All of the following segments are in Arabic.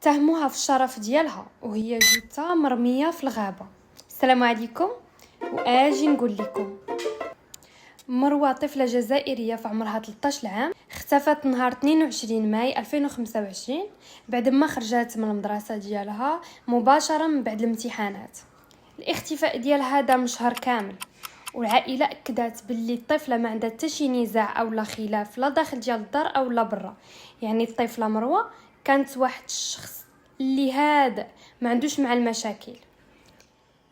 اتهموها في الشرف ديالها وهي جثه مرميه في الغابه. السلام عليكم، واجي نقول لكم. مروه طفله جزائريه في عمرها 13 عام اختفت نهار 22 ماي 2025 بعد ما خرجت من المدرسه ديالها مباشره من بعد الامتحانات. الاختفاء ديالها دام شهر كامل، والعائله اكدت باللي الطفله ما عندها حتى شي نزاع او لا خلاف لا داخل ديال الدار او لا برا. يعني الطفله مروه كانت واحد الشخص اللي هذا ما عندوش مع المشاكل.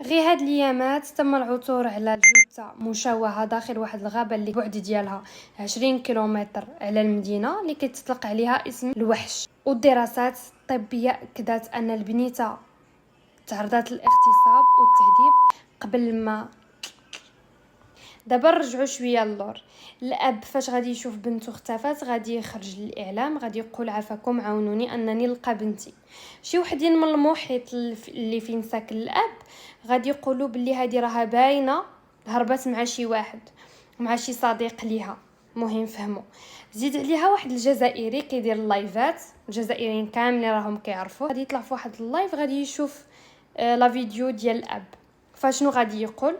غير هاد الايامات تم العثور على الجثه مشوهه داخل واحد الغابه اللي بعد ديالها 20 كيلومتر على المدينه اللي كتطلق عليها اسم الوحش. والدراسات الطبيه اكدت ان البنيته تعرضت للاغتصاب والتهديد قبل ما. دابا نرجعوا شويه للور. الاب فاش غادي يشوف بنته اختفت غادي يخرج للاعلام، غادي يقول عافاكم عاونوني انني نلقى بنتي. شي وحدين من المحيط اللي فين ساكن الاب غادي يقولوا باللي هذه راها باينه هربت مع شي واحد، مع شي صديق ليها. مهم فهموا. زيد عليها واحد الجزائري كيدير اللايفات، الجزائريين كاملين راهم كيعرفوه. غادي يطلع في واحد اللايف غادي يشوف لا فيديو ديال الاب. فاشنو غادي يقول؟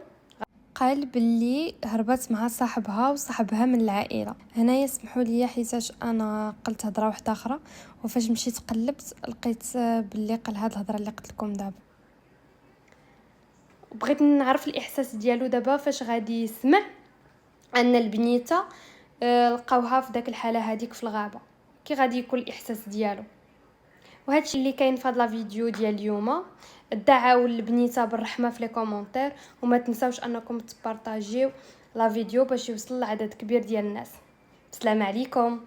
قال باللي هربت مع صاحبها وصاحبها من العائله. هنايا سمحوا لي حيتاش انا قلت هضره واحده اخرى، وفاش مشيت قلبت لقيت باللي قال هاد الهضره اللي قلت لكم دابا. وبغيت نعرف الاحساس ديالو دابا فاش غادي يسمع ان البنيته لقاوها في داك الحاله هذيك في الغابه. كي غادي يكون الاحساس ديالو؟ وهادشي اللي كاين في هاد لا فيديو ديال اليوم. دعاو البنيته بالرحمه في لي كومونتير، وما تنساوش انكم تبارطاجيو لا فيديو باش يوصل لعدد كبير ديال الناس. السلام عليكم.